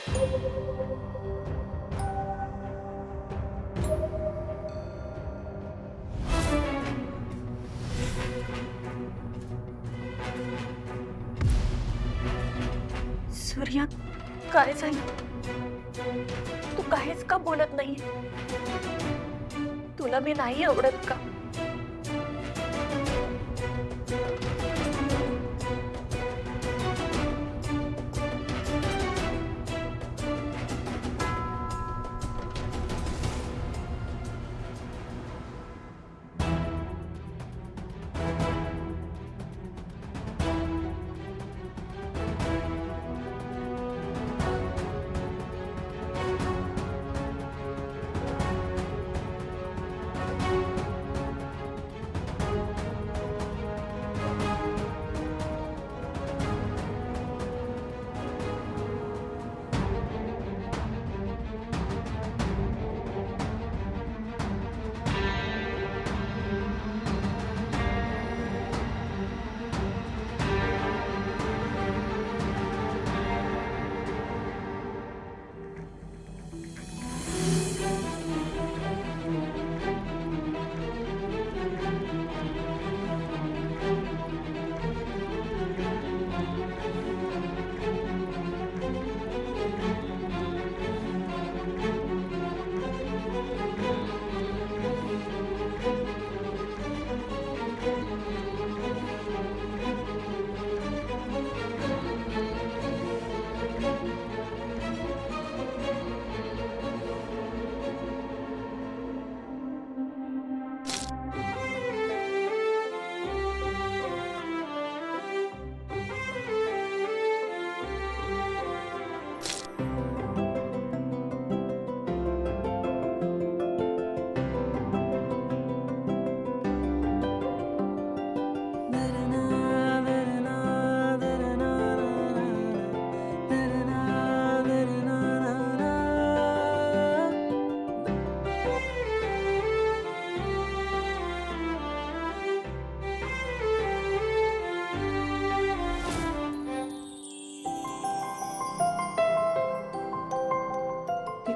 सूर्या, काय झालं? तू काहीच का बोलत नाही? तुला मी नाही आवडत का?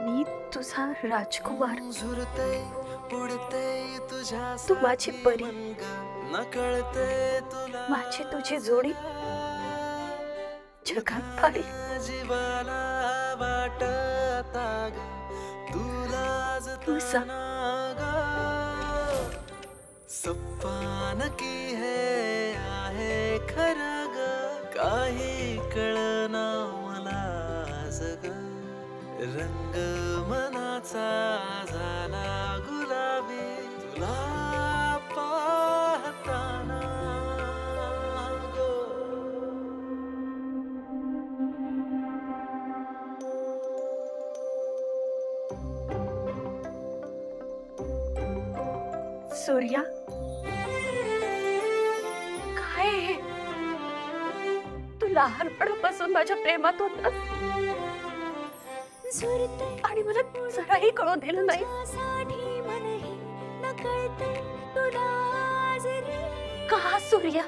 मी तुझा राजकुमार, तू माझी परी, माझी तुझी जोडी जगात भारी. तू सांग, सप्पान की है आहे खरं ग, काही कळना मला जग, रंग मनाचा झाला गुलाबी तुला पाहताना गो. सूर्या, काय हे? तू लहानपणापासून माझ्या प्रेमात होतास आणि मला जराही कळू दिलं नाही. का सूर्या?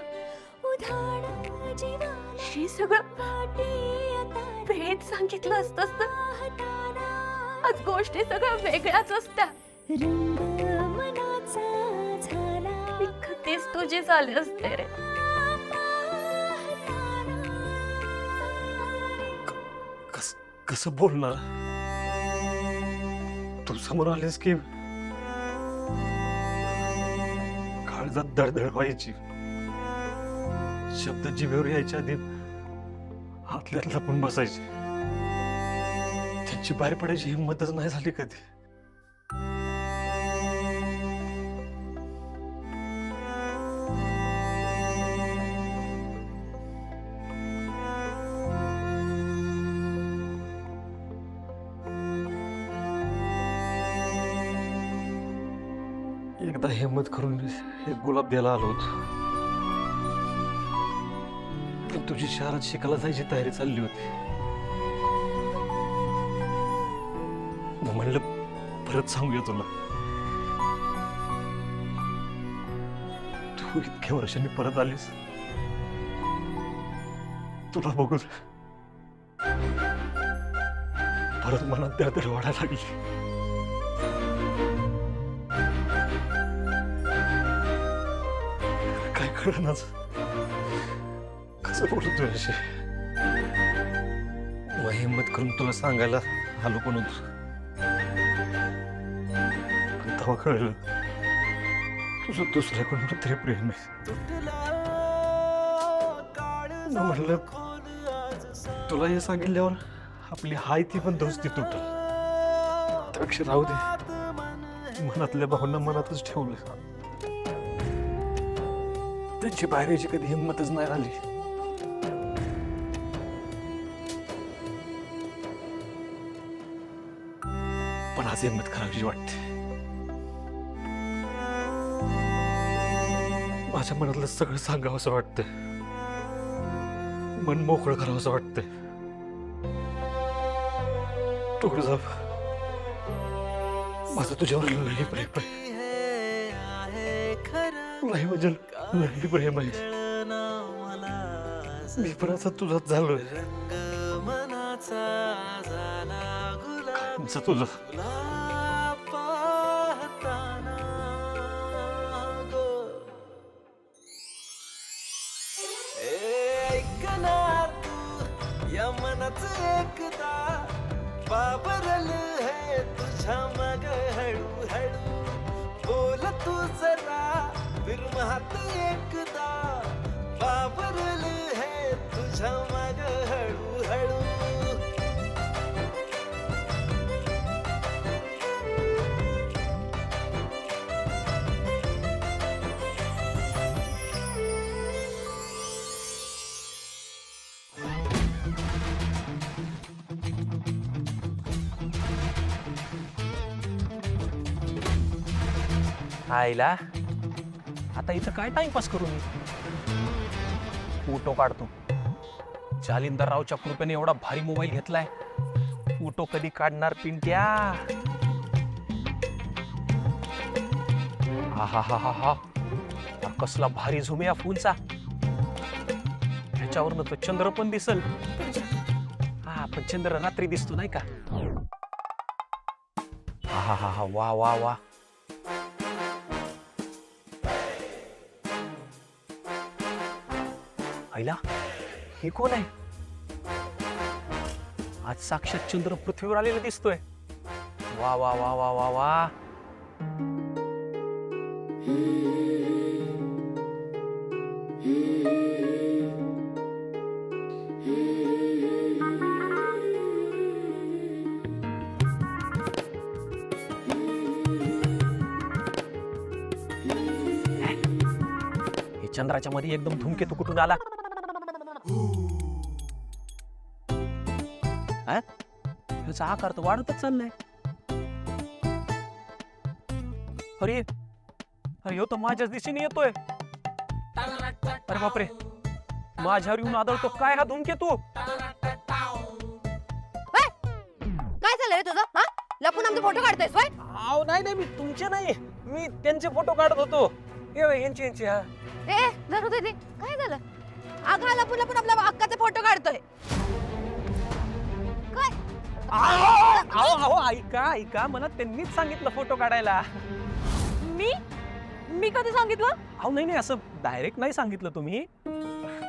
हे सगळं वेळेत सांगितलं असतंस तर आज गोष्टी सगळ्या वेगळ्याच असत्या. मी कधीच तुझी झाले असते रे. कसं बोलणार? तू समोर आलीस की काळजात दडदड व्हायची. शब्द जिभेवर यायच्या आधी हातल्यातला पण बसायचे. त्यांची बाहेर पडायची हिंमतच नाही झाली कधी. एकदा हिंमत करून एक गुलाब द्यायला आलो होतो, पण तुझी शहरात शिकायला जायची तयारी चालली होती. मग म्हणलं परत सांगूया तुला. तू इतक्या वर्षांनी परत आलीस. तुला बघून परत मनात दरदर वाढायला लागली. काय कळेनाच कसं बोलू तुझ्याशी. मग हिंमत करून तुला सांगायला आलो पण होतो, पण तेव्हा कळलं तुझं दुसऱ्याकडून तरी प्रेम आहे. मग म्हणलं तुला हे सांगितल्यावर आपली हाय ती पण दोस्ती तुटल, त्यापेक्षा राहू दे. मनातल्या भावना मनातच ठेवलं. त्यांची बाहेर यायची कधी हिंमतच नाही आली. पण आज हिंमत करावीशी वाटते. माझ्या मनातलं सगळं सांगावं असं वाटतंय, मन मोकळं करावं असं वाटतंय. तुळजा, माझं तुझ्यावर लई प्रेम आहे, लई म्हणजे लई प्रेम आहे. मी पण असं तुझाच झालोय. कायमचं तुझं. या मनाच एकदा बाबरल है तुझ्या मग हळू हळू बोल तू जरा बिरमहात एकदा बाबरल है तुझ्या मग हळू हळू. आईला आता इथं काय टाइमपास करू मी. फोटो काढतो. जालिंदररावच्या कृपेने एवढा भारी मोबाईल घेतलाय. फोटो कधी काढणार पिंट्या. हा हा हा हा हा, कसला भारी झूम या फोनचा. ह्याच्यावरनं तो चंद्र पण दिसल. हा पण चंद्र रात्री दिसतो नाही का. हा हा हा हा, वा वा वा. आईला हे कोण आहे. आज साक्षात चंद्र पृथ्वीवर आलेला दिसतोय. वा वा वा वा वा वा. हे चंद्राच्या मध्ये एकदम धूमकेतू कुठून आला. ह्याचा आकार तर वाढतच चाललाय. अरे अरे ह्यो तर माझ्याच दिशेने येतोय. अरे बापरे, माझ्यावर येऊन आदळतो काय हा धूमकेतू. काय झालं रे तुझं? हा, लपून आमचे फोटो काढतोयस वय? आव नाही नाही, मी तुमचे नाही, मी त्यांचे फोटो काढत होतो. यांचे हा. ए धरू दे. काय झालं? अगं लपून लपून आपल्या अक्काचे फोटो काढतोय. काय? अहो ऐका ऐका, मला त्यांनीच सांगितलं फोटो काढायला. मी कधी सांगितलं? अहो नाही नाही, असं डायरेक्ट नाही सांगितलं तुम्ही.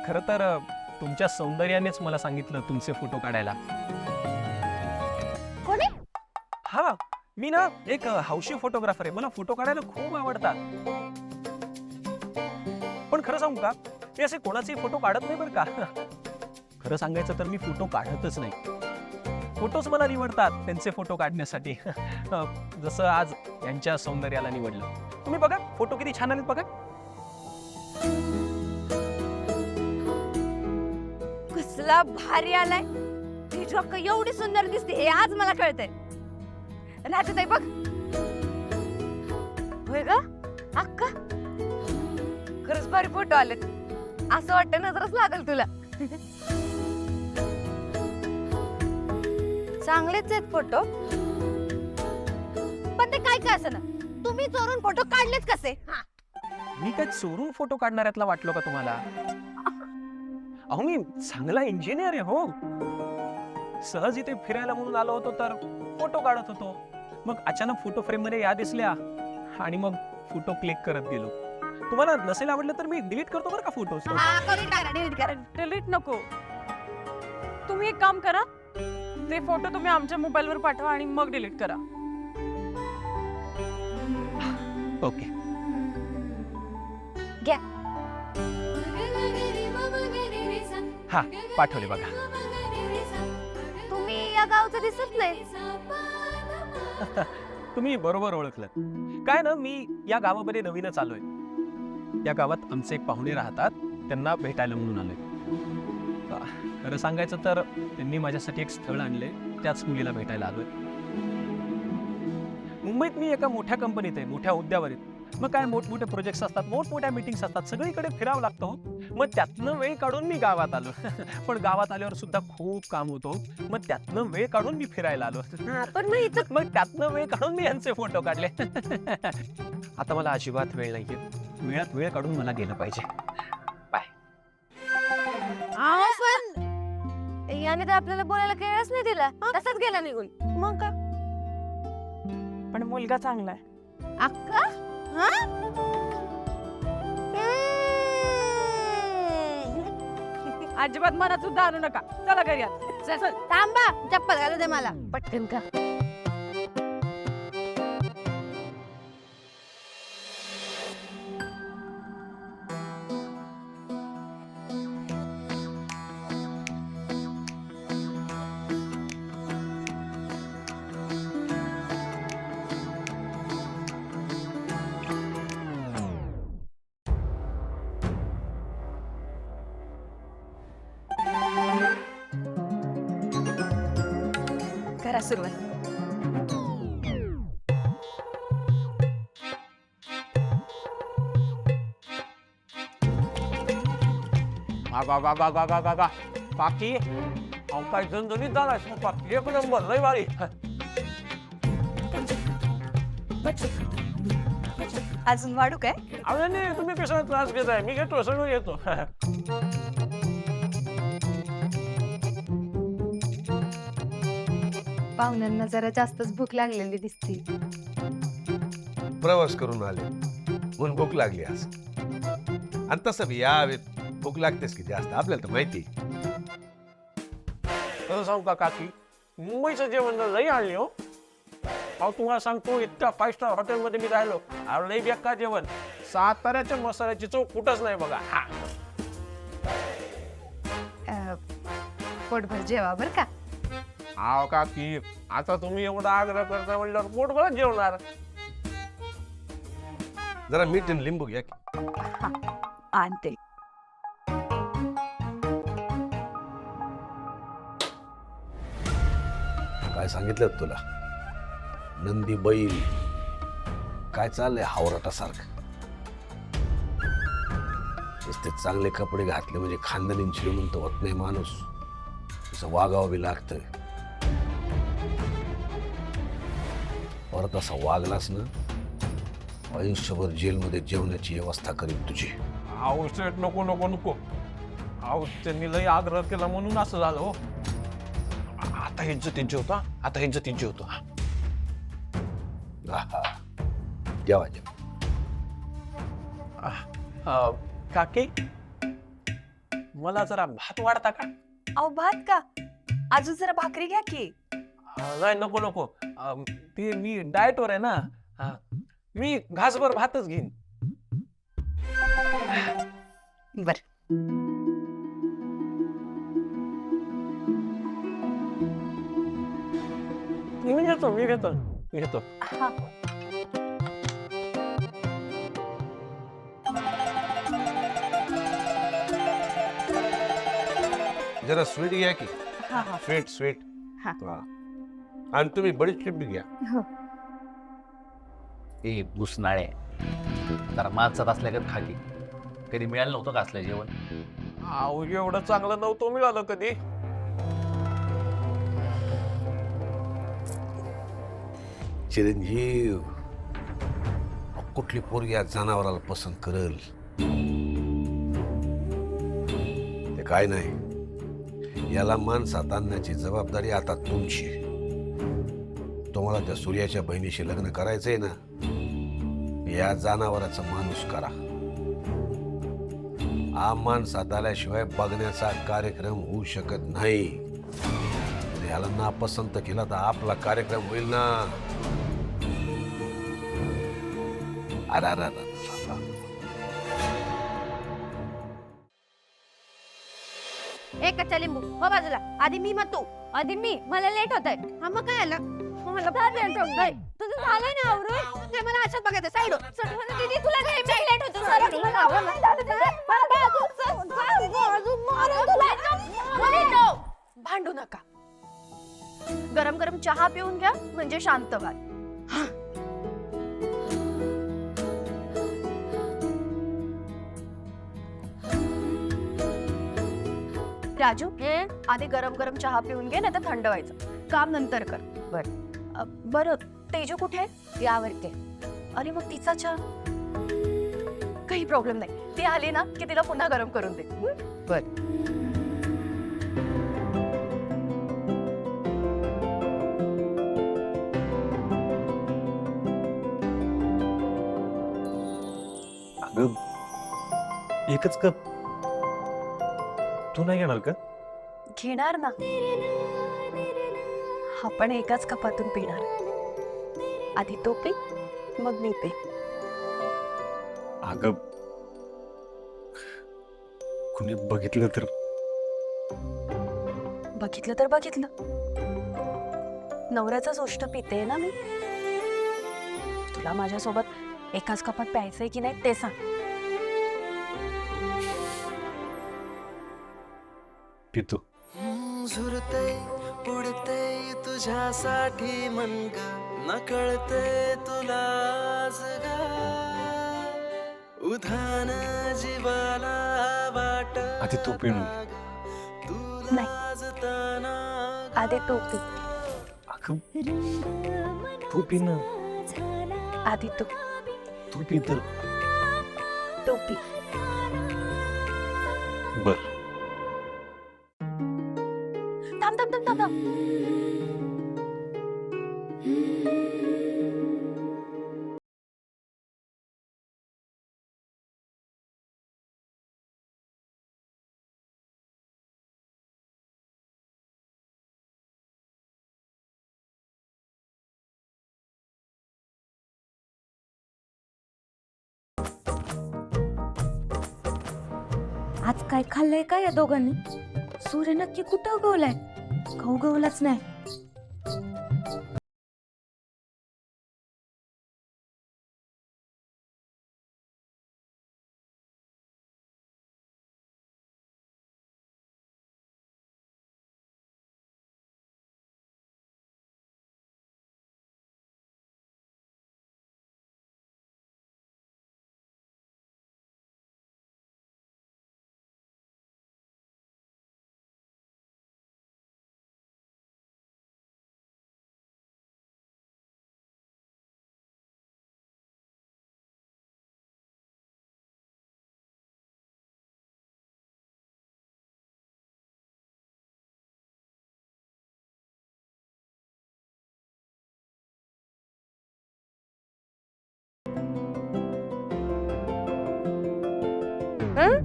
खरं तर तुमच्या सौंदर्यानेच मला सांगितलं तुमचे फोटो काढायला. कोणी? हा, मी ना एक हौशी फोटोग्राफर आहे. मला फोटो काढायला खूप आवडतात. पण खरं सांगू का, मी असे कोणाचे फोटो काढत नाही बरं का. खरं सांगायचं तर मी फोटो काढतच नाही. फोटोच मला निवडतात त्यांचे फोटो काढण्यासाठी. जसं आज यांच्या सौंदर्याला निवडलं. तुम्ही बघा फोटो किती छान आलेत बघा. कसला भारी आलाय. तुझी अक्का एवढी सुंदर दिसते हे आज मला कळतंय. राजताई बघ. होय ग अक्का, खरंच भारी फोटो आलेत. असं वाटतं नजरच लागल तुला. चांगलेच आहेत फोटो, पण ते काय असं ना, तुम्ही चोरून फोटो काढलेच कसे? मी काय चोरून फोटो काढणाऱ्यातला वाटलो का तुम्हाला? अहो मी चांगला इंजिनियर आहे हो. सहज इथे फिरायला म्हणून आलो होतो तर फोटो काढत होतो. मग अचानक फोटो फ्रेम मध्ये या दिसल्या आणि मग फोटो क्लिक करत गेलो. तुम्हाला नसेल आवडलं तर मी डिलीट करतो बरं का फोटोज. हा, करून टाका, delete करा. डिलीट नको. तुम्ही एक काम करा, ते फोटो तुम्ही आमच्या मोबाईलवर पाठवा आणि मग डिलीट करा. ओके. घ्या. हा, पाठवले बघा. तुम्ही या गावचं दिसत नाही. तुम्ही बरोबर ओळखलं. काय ना, मी या गावामध्ये नवीनच आलोय. या गावात आमचे एक पाहुणे राहतात, त्यांना भेटायला म्हणून आलोय. खरं सांगायचं तर त्यांनी माझ्यासाठी एक स्थळ आणले, त्याच मुलीला भेटायला आलोय. मुंबईत मी एका मोठ्या कंपनीत आहे, मोठ्या हुद्द्यावर आहे. मग काय मोठमोठे प्रोजेक्ट्स असतात, मोठमोठ्या मीटिंग्स असतात, सगळीकडे फिरावं लागतं. मग त्यातनं वेळ काढून मी गावात आलो. पण गावात आल्यावर सुद्धा खूप काम होतो. मग त्यातनं वेळ काढून मी फिरायला आलो. हा, पण मग इथं मग त्यातनं वेळ काढून मी यांचे फोटो काढले. आता मला अजिबात वेळ नाहीये. वेळात वेळ काढून मला गेलं पाहिजे. अहो, पण याने तर आपल्याला बोलायला वेळच नाही दिला. तसाच गेला निघून. मग का? पण मुलगा चांगला आहे. अक्का? हा? अजिबात मनात सुद्धा आणू नका. चला घरी या. चल, थांबा, चप्पल घालू दे मला. पटकन का. करा सुरुवात. बाकी काय झणझणीत झालाय स्वयंपाक. एक नंबर, लय भारी. अजून वाढू काय? अरे नाही, तुम्ही कशाला त्रास घेताय? मी घेतो, सगळं येतो. पाहुण्यांना जरा जास्तच भूक लागलेली दिसते. प्रवास करून आले म्हणून भूक लागली आज. आणि तसं बी या भूक लागतेच की जास्त, आपल्याला तर माहिती. खरं सांगू का काकी, मुंबईचं जेवण लई आणले हो. अहो तुम्हाला सांगतो, इतक्या 5 स्टार हॉटेलमध्ये मी राहिलो. अरे लई बेकार जेवण. साताऱ्याच्या मसाल्याची चव कुठंच नाही बघा. हा, पोटभर जेवा बर का. आव काकी, आता तुम्ही एवढा आग्रह करता म्हणल्यावर पोटभरच जेवणार. जरा मीठ आणि लिंबू घ्या की. आणते. काय सांगितलं तुला? नंदी बैल काय चाललंय हावराटासारखं. नुसते चांगले कपडे घातले म्हणजे खानदानी श्रीमंत होत नाही माणूस. तसं वागावं बी लागतंय. परत असा वागलास ना, आयुष्यभर जेलमध्ये जेवणाची व्यवस्था करीन तुझी. आहो सेट, नको नको नको. आहो त्यांनी लई आग्रह केला म्हणून असं झालं हो. आता इज्जतीत जेवतो, आता इज्जतीत जेवतो. आहा. जेवा जेवा. काकी, मला जरा भात वाढता का? अहो भात का? अजून जरा भाकरी घ्या की. नाही नको नको. ते मी डाएटवर आहे ना. मी घासभर भातच घेईन. बर. मी घेतो मी घेतो मी घेतो. हा. जरा स्वीट घ्या की. हा हा. Sweet sweet. हा. आणि तुम्ही बडीशेप बी घ्या. हो. ए घुसनाळे, जरा माणसात असल्यागत खाली कधी मिळालं नव्हतं का असलं जेवण? आहो एवढं चांगलं नव्हतं मिळालं कधी. चिरंजीव, कुठली पोरगी या जनावराला पसंत करल? ते काय नाही, याला माणसात आणण्याची जबाबदारी आता तुमची. तुम्हाला त्या सूर्याच्या बहिणीशी लग्न करायचंय ना, या जनावराचा माणूस करा. हा माणसात आल्याशिवाय बघण्याचा कार्यक्रम होऊ शकत नाही. याला नापसंत केला तर आपला कार्यक्रम होईल ना. अरे अरे अरे. एक कच्चा लिंबू हो बाजूला. आधी मी मग तू. आधी मी. मला लेट होत आहे. हा मग काय आलं? मला फार लेट होत आहे. तुझं झालंय ना आवरून? नाही मला अशाच बघायचं. साईड दीदी तुला काय लेट होतं? सर मला भांडू नका. गरम गरम चहा पिऊन घ्या म्हणजे शांत व्हाल. राजू आधी गरम गरम चहा पिऊन घे, नाही तर थंड व्हायचं. काम नंतर कर. बरं तेजू कुठे आहे? यावरती. अरे मग तिचा चहा काही प्रॉब्लेम नाही. ती आली ना की तिला पुन्हा गरम करून दे. बर. अगं एकच कप तू नाही घेणार का? घेणार ना. आपण एकाच कपातून पिणार. आधी तो पी मग मी पी. अगं कुणी बघितलं तर? बघितलं तर बघितलं. नवऱ्याचाच उष्ट पिते ना मी. तुला माझ्यासोबत एकाच कपात प्यायचंय की नाही ते सांग. पितो. झुरते उडते तुझ्यासाठी मन ग, नकळते तुला आज ग. उधाण जीवाला वाट आधी तू पिऊन. नाही आधी तो पी. अगं तू पी ना. आधी तो पी तर. तो पी. बर. थांब थांब थांब थांब थांब. आज काय खाल्लंय का या दोघांनी? सूर्य नक्की कुठं उगवलाय? का उगवलाच नाही? हं?